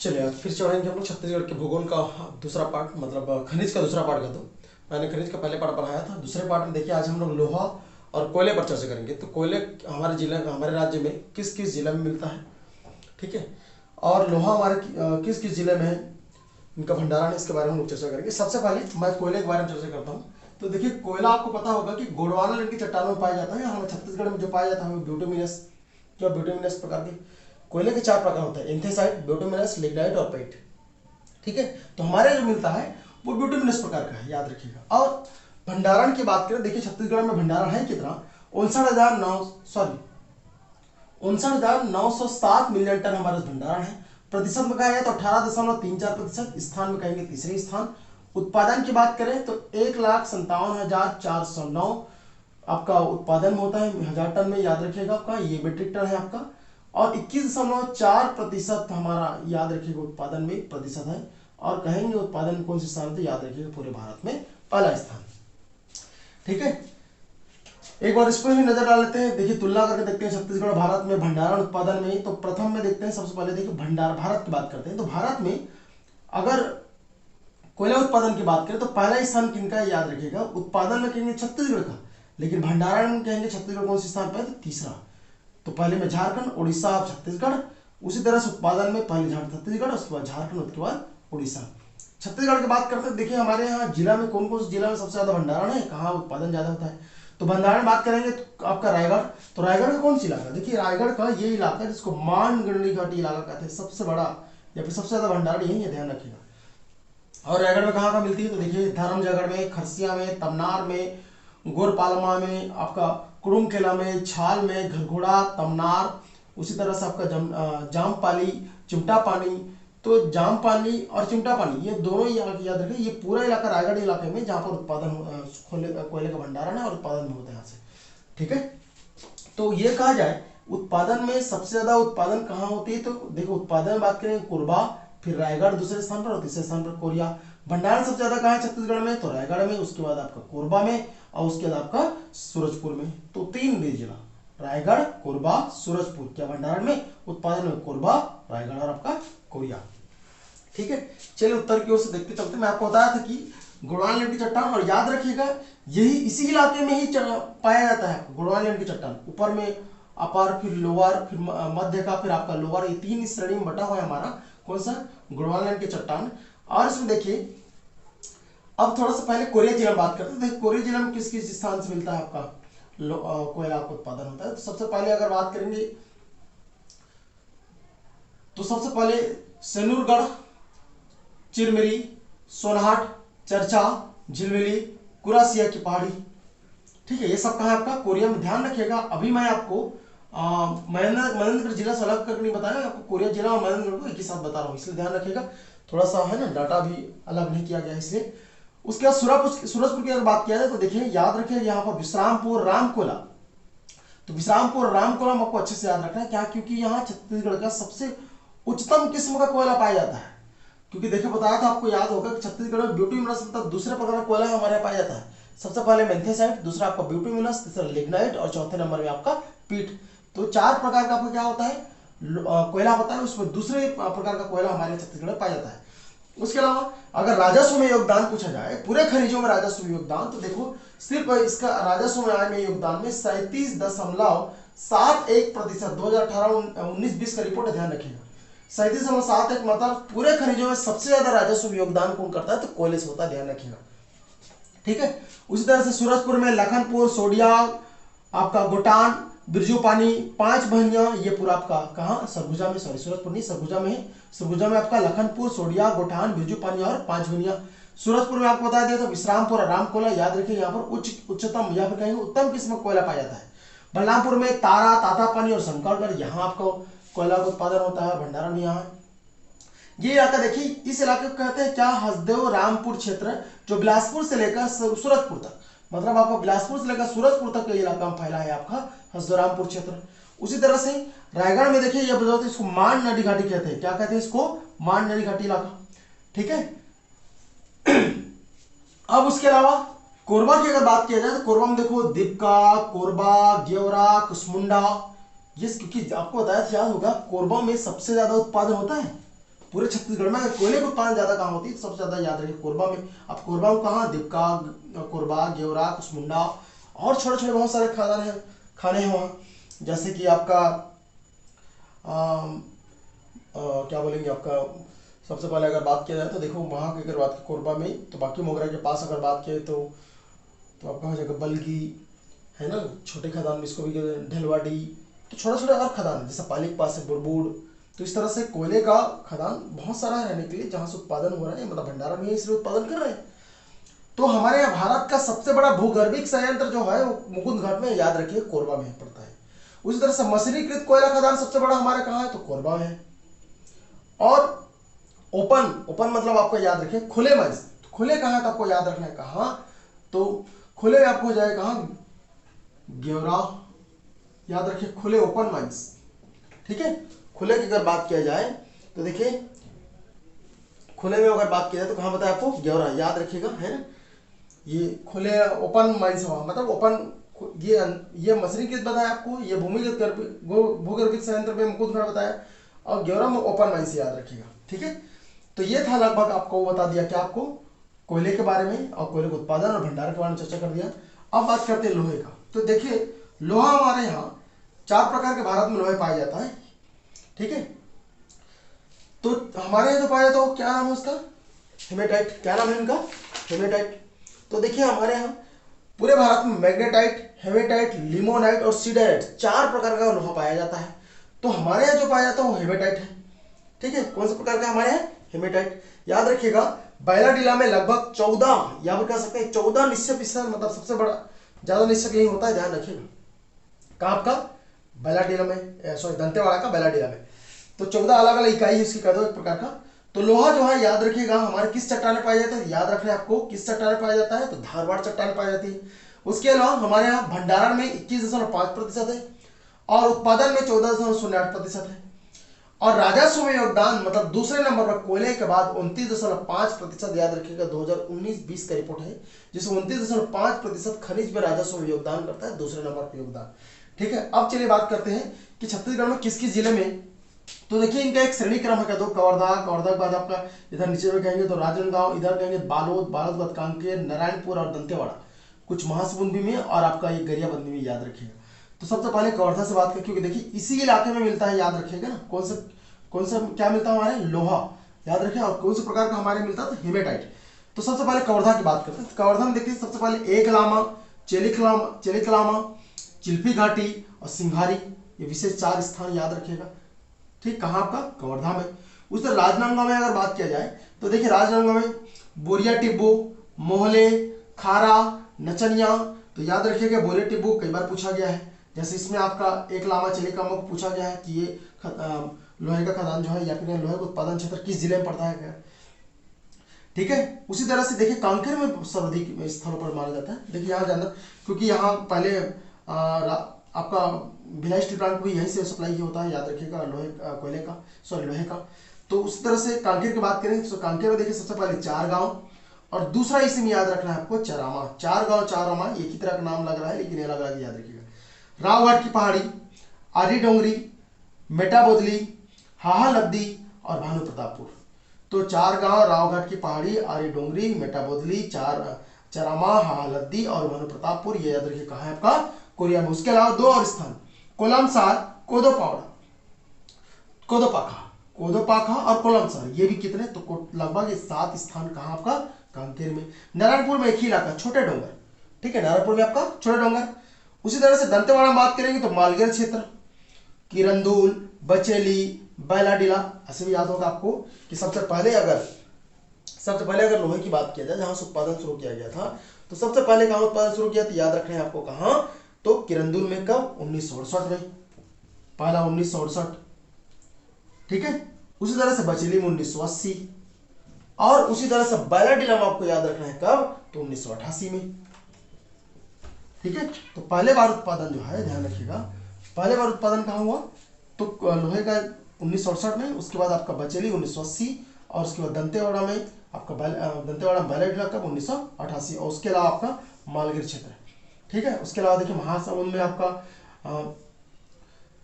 चलिए आज फिर चढ़ाएंगे हम लोग छत्तीसगढ़ के भूगोल का दूसरा पार्ट, मतलब खनिज का दूसरा पार्ट का। तो मैंने खनिज का पहले पार्ट पढ़ाया था। दूसरे पार्ट में देखिए आज हम लोग लोहा और कोयले पर चर्चा करेंगे। तो कोयले हमारे जिले, हमारे राज्य में किस किस जिले में मिलता है, ठीक है, और लोहा हमारे किस किस जिले में है, इनका भंडारण है, इसके बारे में हम लोग चर्चा करेंगे। सबसे पहले मैं कोयले के बारे में चर्चा करता हूँ। तो देखिए कोयला आपको पता होगा कि गोंडवाना लैंड की चट्टानों में पाया जाता है। हमारे छत्तीसगढ़ में जो पाया जाता है वो ब्यूटोमिनस, जो ब्यूटोमिनस प्रकार के कोयले के 4 प्रकार होते हैं: एंथेसाइट, ब्यूटोमिनस, लिग्नाइट और पेट। ठीक है, तो हमारे जो मिलता है वो ब्यूटोमिनस प्रकार का है, याद रखिएगा। और भंडारण की बात करें, देखिए छत्तीसगढ़ में भंडारण है कितना, 59,907 मिलियन टन हमारा भंडारण है। प्रतिशत में कहा जाए तो 18.34%। स्थान में कहेंगे तीसरे स्थान। उत्पादन की बात करें तो 1,57,409 आपका उत्पादन होता है 1000 टन में, याद रखिएगा। आपका ये मीट्रिक टन है आपका। और 21.4% हमारा, याद रखिएगा, उत्पादन में प्रतिशत है। और कहेंगे उत्पादन में कौन से स्थान, तो याद रखिएगा पूरे भारत में पहला स्थान। ठीक है, एक बार इस पर भी नजर डाल लेते हैं। देखिए तुलना करके देखते हैं छत्तीसगढ़ भारत में भंडारण उत्पादन में। तो प्रथम में देखते हैं, सबसे पहले देखिए भंडार भारत की बात करते हैं। तो भारत में अगर कोयला उत्पादन की बात करें तो पहला स्थान किनका है, याद रखिएगा। उत्पादन में कहेंगे छत्तीसगढ़ का, लेकिन भंडारण में कहेंगे छत्तीसगढ़ कौन से स्थान पर है, तो तीसरा। तो पहले में झारखंड, उड़ीसा और छत्तीसगढ़। उसी तरह से उत्पादन में पहले छत्तीसगढ़, उसके बाद झारखंड, उसके बाद उड़ीसा। छत्तीसगढ़ की बात करते हैं, देखिए हमारे यहाँ जिला में कौन कौन से जिला में सबसे ज्यादा भंडारण है, कहाँ उत्पादन ज्यादा होता है। तो भंडारण बात करेंगे तो आपका रायगढ़। तो रायगढ़ का कौन सा इलाका, देखिए रायगढ़ का ये इलाका जिसको मानगढ़ी घाटी इलाका कहते हैं, सबसे बड़ा या फिर सबसे ज्यादा भंडारण यही है, ध्यान रखिएगा। और रायगढ़ में कहाँ कहाँ मिलती है, तो देखिए धर्मजयगढ़ में, खरसिया में, तमनार में, गोरपालमा में, आपका कुरुंगकेला में, छाल में, घरघोड़ा, तमनार। उसी तरह से आपका जामपाली, चिमटा पानी। तो जामपानी और चिमटा पानी ये दोनों याद रखें, ये पूरा इलाका रायगढ़ इलाके में जहाँ पर उत्पादन कोयले का भंडारण है और उत्पादन भी होता है यहाँ से। ठीक है, तो ये कहा जाए उत्पादन में सबसे ज्यादा उत्पादन कहाँ होती है, तो देखो उत्पादन में बात करें कोरबा, फिर रायगढ़ दूसरे स्थान पर और तीसरे स्थान पर कोरिया। भंडारण सबसे ज्यादा कहाँ है छत्तीसगढ़ में, तो रायगढ़ में, उसके बाद आपका कोरबा में और उसके बाद आपका सूरजपुर में। तो 3 जिला, रायगढ़, कोरबा, सूरजपुर, क्या भंडारण में, उत्पादन में कोरबा, रायगढ़ और आपका कोरिया। ठीक है, चलिए उत्तर की ओर से देखते चलते। मैं आपको बताया था कि गोंडवाना लैंड की चट्टान, और याद रखिएगा यही इसी इलाके में ही पाया जाता है गोंडवाना लैंड की चट्टान। ऊपर में अपर, फिर लोअर, फिर मध्य का, फिर आपका लोअर, ये 3 श्रेणी में बटा हुआ है हमारा कौन सा, गोंडवाना लैंड की चट्टान। और इसमें देखिए अब थोड़ा सा पहले कोरिया जिला में बात करते हैं। देखिए कोरिया जिला में किस किस स्थान से मिलता है आपका कोयला का उत्पादन होता है। तो सबसे पहले अगर बात करेंगे तो सबसे पहले सेनूरगढ़, चिरमिरी, सोनहाट, चरचा, झिलमिली, कुरासिया की पहाड़ी। ठीक है, ये सब कहा आपका कोरिया में, ध्यान रखिएगा। अभी मैं आपको महेंद्रगढ़ जिला से अलग करके नहीं बताया, आपको कोरिया जिला और महेंद्रगढ़ को एक ही साथ बता रहा हूँ, इसलिए ध्यान रखिएगा। थोड़ा सा है ना, डाटा भी अलग नहीं किया गया इसलिए। उसके बाद सूरजपुर की अगर बात किया जाए तो देखिए याद रखिए यहाँ पर विश्रामपुर, रामकोला। तो विश्रामपुर और रामकोला आपको अच्छे से याद रखना है, क्या, क्योंकि यहाँ छत्तीसगढ़ का सबसे उच्चतम किस्म का कोयला पाया जाता है। क्योंकि देखिए बताया था आपको, याद होगा कि छत्तीसगढ़ में ब्यूटोमिनस मतलब दूसरे प्रकार का कोयला हमारे यहाँ पाया जाता है। सबसे पहले एंथेसाइट, दूसरा आपका ब्यूटोमिनस, तीसरा लिग्नाइट और चौथे नंबर में आपका पीट। तो 4 प्रकार का आपका क्या होता है, कोयला होता है। उसमें दूसरे प्रकार का कोयला हमारे छत्तीसगढ़ में पाया जाता है। उसके अलावा अगर राजस्व में योगदान पूछा जाए, पूरे खनिजों में राजस्व में योगदान, तो देखो सिर्फ इसका राजस्व में आय में योगदान में 37.71% 2018-19-20 का रिपोर्ट है, ध्यान रखिएगा। 37.71 मतलब पूरे खनिजों में सबसे ज्यादा राजस्व योगदान कौन करता है, तो कोयले से होता है, ध्यान रखिएगा। ठीक है, उसी तरह से सूरजपुर में लखनपुर, सोडिया, आपका गोटान, बिरजू पानी, 5 बहनिया, ये पूरा आपका कहाँ, सरगुजा में, सॉरी सूरजपुर नहीं, सरगुजा में है। सरगुजा में आपका लखनपुर, सोडिया, गोटान, बिरजू पानी और 5 बहनिया। सूरजपुर में आपको बता दिया था विश्रामपुर और रामकोला, याद रखिए यहाँ पर उच्चतम या फिर कहेंगे उत्तम किस्म का कोयला पाया जाता है। बलरामपुर में तारा, तातापानी और शंकरगढ़, यहाँ आपको कोयला का उत्पादन होता है, भंडारण यहाँ। ये इलाका देखिए, इस इलाके को कहते हैं क्या, हसदेव रामपुर क्षेत्र, जो बिलासपुर से लेकर सूरजपुर तक, मतलब आपका बिलासपुर से लेकर सूरजपुर तक का इलाका में फैला है आपका हसदेव रामपुर क्षेत्र। उसी तरह से रायगढ़ में देखिए, ये बताते इसको मान नदी घाटी कहते हैं, क्या कहते हैं इसको, मान नदी घाटी इलाका। ठीक है, अब उसके अलावा कोरबा की अगर बात किया जाए तो कोरबा में देखो दीपका, कोरबा, गेवरा, कुसमुंडा, ये क्योंकि आपको बताया याद होगा कोरबा में सबसे ज्यादा उत्पादन होता है पूरे छत्तीसगढ़ में अगर कोयले का उत्पादन ज्यादा कहाँ होती है तो सबसे ज्यादा याद रखिए कोरबा में। अब कोरबा में कहाँ, दिपका, कोरबा, गेवरा, कुसमुंडा और छोटे छोटे बहुत सारे खादान है, खाने हैं वहाँ। जैसे कि आपका क्या बोलेंगे आपका, सबसे पहले अगर बात किया जाए तो देखो वहाँ की अगर बात की कोरबा में, तो बाकी मोगरा के पास अगर बात किए तो आपका हो जाएगा बलगी, है ना, छोटे खदान में इसको भी कहते हैं ढलवाडी। तो छोटे छोटे और खदान है, जैसे पाली के पास है बुरबुड़। तो इस तरह से कोयले का खदान बहुत सारा है रहने के लिए, जहाँ से उत्पादन हो रहा है, मतलब भंडारण में इसलिए उत्पादन कर रहे हैं। तो हमारे यहाँ भारत का सबसे बड़ा भूगर्भिक संयंत्र जो है वो मुकुंद घाट में, याद रखिए कोरबा में पड़ता है। उसी तरह से मशीनीकृत कोयला खदान सबसे बड़ा हमारे कहाँ है, तो कोरबा में है। और ओपन मतलब आपको याद रखिए खुले माइंस, तो खुले कहाँ है तो आपको याद रखना है कहाँ, तो खुले में आपको हो जाए कहाँ, गेवरा, याद रखिए खुले ओपन माइंस। ठीक है, खुले की अगर बात किया जाए तो देखिए खुले में अगर बात किया जाए तो कहाँ बताया आपको, गेवरा, याद रखिएगा, है ना। ये खुले ओपन माइंस हुआ, मतलब ओपन, ये मशीनीकृत बताया आपको, ये भूमिगत भूगर्भिक संयंत्र में मुकुंद घाट बताया, और गेवरा में ओपन माइंस याद रखिएगा। ठीक है, तो ये था लगभग आपको बता दिया कि आपको कोयले के बारे में और कोयले के उत्पादन और भंडारण के बारे में चर्चा कर दिया। अब बात करते हैं लोहे का। तो देखिए लोहा हमारे यहाँ 4 प्रकार के भारत में लोहे पाया जाता है। ठीक है, तो हमारे यहाँ जो पाया जाता है वो क्या नाम है उसका, हेमेटाइट। क्या नाम है इनका, हेमेटाइट। तो देखिए हमारे यहाँ पूरे भारत में मैग्नेटाइट, हेमेटाइट, लिमोनाइट और सीडराइट 4 प्रकार का लोहा पाया जाता है। तो हमारे यहाँ जो पाया जाता है वो हेमेटाइट है। ठीक है, कौन से प्रकार का हमारे यहाँ, हेमेटाइट। याद रखिएगा बैलाडीला में लगभग 14, या फिर कह सकते हैं 14 निश्चय स्थल, मतलब सबसे बड़ा ज्यादा निश्चय यही होता है, ध्यान रखिएगा। कहाँ आपका, बैलाडीला में, सॉरी दंतेवाड़ा का बैलाडीला में। तो 14 अलग अलग इकाई है उसकी, कह दो एक प्रकार का। तो लोहा जो है याद रखिएगा हमारे किस चट्टान पाया जाता है, याद रखना है आपको किस चट्टान पाया जाता है, तो धारवाड़ चट्टान पाई जाती है। उसके अलावा हमारे यहाँ भंडारण में 21.5% है और उत्पादन में 14.08% है। और राजस्व में योगदान मतलब दूसरे नंबर पर कोयले के बाद 29.5%, याद रखिएगा 2019-20 का रिपोर्ट है, जिसमें 29.5% खनिज में राजस्व में योगदान करता है, दूसरे नंबर पर योगदान। ठीक है, अब चलिए बात करते हैं कि छत्तीसगढ़ में किस किस जिले में। तो देखिए इनका एक श्रेणी क्रम है, दो कवर्धा, कवर्धा के बाद आपका इधर नीचे में कहेंगे तो राजनांदगांव, इधर कहेंगे बालोद, बालोद के बाद कांकेर, नारायणपुर और दंतेवाड़ा, कुछ महासमुंद भी में और आपका ये गरियाबंद में, याद रखिएगा। तो सबसे पहले कवर्धा से बात करें, क्योंकि देखिए इसी इलाके में मिलता है, याद रखिएगा ना, कौन सा क्या मिलता है हमारे, लोहा, याद रखिए। और कौन से प्रकार का हमारे मिलता है, हेमेटाइट। तो सबसे पहले कवर्धा की बात करते हैं। कवर्धा में देखिए सबसे पहले एकलामा, चेलिकलामा, चिल्फी घाटी और सिंघारी, ये विशेष 4 स्थान याद रखिएगा। ठीक, कहाँ आपका, कवर्धा में। उस तरह राजनांदगांव में अगर बात किया जाए तो देखिए राजनांदगांव में बोरिया टिब्बू, मोहले, खारा, नचनिया। तो याद रखिएगा बोरिया टिब्बू कई बार पूछा गया है, जैसे इसमें आपका एक लामा चेलिकामा को पूछा गया है कि ये लोहे का खदान जो है या फिर लोहे का उत्पादन क्षेत्र किस जिले में पड़ता है। ठीक है, उसी तरह से देखिए कांकेर में सर्वाधिक स्थलों पर माना जाता है। देखिए यहाँ जानना, क्योंकि यहाँ पहले आपका भिलाई स्टील प्लांट भी यहीं से सप्लाई होता है, याद रखिएगा, लोहे का। तो उस तरह से कांकेर की बात करें तो कांकेर में देखिए सबसे पहले 4 गांव और दूसरा इसमें याद रखना है आपको चरामा। 4 गांव 4 रामा, एक ही तरह का नाम लग रहा है लेकिन अलग अलग याद रखिएगा। रावघाट की पहाड़ी, आरी डोंगरी, मेटा बोदली, हाहा लद्दी और भानु प्रतापपुर। तो 4 गांव, रावघाट की पहाड़ी, आरी डोंगरी, मेटा बोदली, चरामा, हाहा लद्दी और भानु प्रतापपुर, ये याद रखिए कहाँ है आपका, कोरिया में। उसके अलावा 2 और स्थान, कोलामसार, कोदोपाखा और कोलमसर, ये भी कितने, तो लगभग 7 स्थान कहाँ आपका, कांकेर में। नारायणपुर में एक ही इलाका, छोटे डोंगर। ठीक है, नारायणपुर में आपका छोटे डोंगर। उसी तरह से दंतेवाड़ा में बात करेंगे तो मालगेर क्षेत्र, किरंदुल, बचेली, बैलाडीला। ऐसे भी याद होगा आपको कि सबसे पहले अगर लोहे की बात किया जाए जहां से उत्पादन शुरू किया गया था, तो सबसे पहले कहां उत्पादन शुरू किया था, याद रखना है आपको कहां, तो किरंदुल में। कब, 1968 में, पहला 1968। ठीक है, उसी तरह से बचेली में 1980 और उसी तरह से बैलाडीला में आपको याद रखना है कब, तो 1988 में। ठीक है, तो पहले बार उत्पादन जो है ध्यान रखिएगा, पहले बार उत्पादन कहाँ हुआ, तो लोहे का 1968 में, उसके बाद आपका बचेली 1980 और उसके बाद दंतेवाड़ा में आपका बैलाडीला कब, 1988 और उसके अलावा आपका मालगीर क्षेत्र। ठीक है, उसके अलावा देखिए महासमुंद में आपका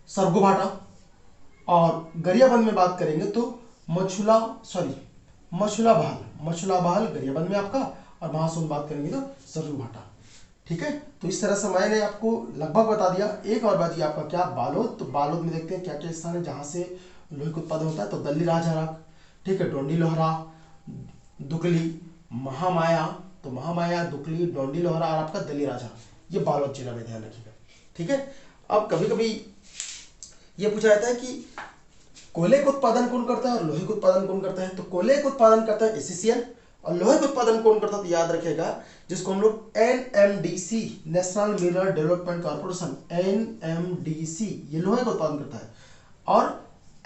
सरगुभाटा और गरियाबंद में बात करेंगे तो मछुलाबहाल गरियाबंद में आपका, और महासुंद बात करेंगे तो सरलूघाटा। ठीक है, तो इस तरह से मैंने आपको लगभग बता दिया। एक और बात, ये आपका क्या, बालोद। तो बालोद में देखते हैं क्या क्या स्थान है जहाँ से लोहे का उत्पादन होता है। तो दल्ली राजहराक, ठीक है, डोंडी लोहरा, दुकली, महामाया। तो महामाया, दुकली, डोंडी लोहरा और आपका दल्ली राजहराक, ये बालोद जिला में, ध्यान रखिएगा। ठीक है, अब कभी कभी ये पूछा जाता है कि कोयले का उत्पादन कौन करता है और लोहे का उत्पादन कौन करता है। तो कोयले का उत्पादन करता है एसीसीएल, और लोहे का उत्पादन कौन करता है, तो याद रखिएगा जिसको हम लोग NMDC, national mineral development corporation, NMDC, ये लोहे का उत्पादन करता है। और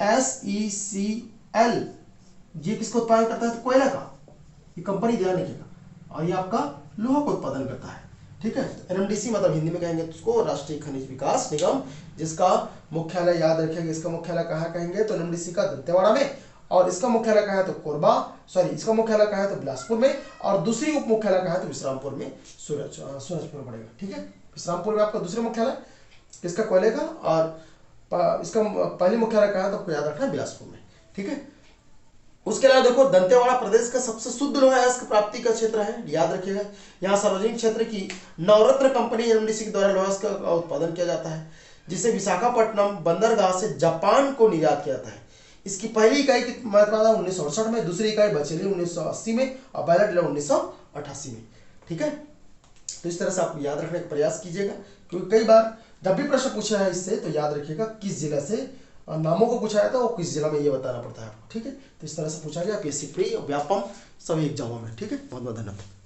एसईसीएल, ये किसका उत्पादन करता है, तो कोयला का, ये कंपनी, ध्यान रखिएगा। और ये आपका लोहा का उत्पादन करता है। ठीक है, एनएमडीसी मतलब हिंदी में कहेंगे तो उसको राष्ट्रीय खनिज विकास निगम, जिसका मुख्यालय याद रखिएगा, इसका मुख्यालय कहाँ कहेंगे, तो एनएमडीसी का दंतेवाड़ा में, और इसका मुख्यालय कहाँ है तो इसका मुख्यालय कहाँ है तो बिलासपुर में, और दूसरी उप मुख्यालय कहाँ है तो विश्रामपुर में, सूरजपुर पड़ेगा। ठीक है, विश्रामपुर में आपका दूसरे मुख्यालय किसका, कोयले का, और इसका पहले मुख्यालय कहाँ है तो आपको याद रखना है बिलासपुर में। ठीक है, उसके अलावा देखो दंतेवाड़ा प्रदेश का सबसे शुद्ध लोहा अयस्क प्राप्ति का क्षेत्र है, याद रखिएगा। यहाँ सार्वजनिक क्षेत्र की नवरत्न कंपनी एनएमडीसी के द्वारा लोहा अयस्क का उत्पादन किया जाता है, जिसे विशाखापट्टनम बंदरगाह से जापान को निर्यात किया जाता है। इसकी पहली इकाई की मात्रा 1968 में, दूसरी इकाई बचेली 1980 में, और पहला डीलर 1988 में। ठीक है, तो इस तरह से आप याद रखने का प्रयास कीजिएगा, क्योंकि कई बार जब भी प्रश्न पूछा है इससे तो याद रखिएगा किस जिला से नामों को पूछा जाता है और किस जिला में ये बताना पड़ता है आपको। ठीक है, तो इस तरह से पूछा गया पीएससी प्री और व्यापम सभी एग्जामों में। ठीक है, बहुत बहुत धन्यवाद।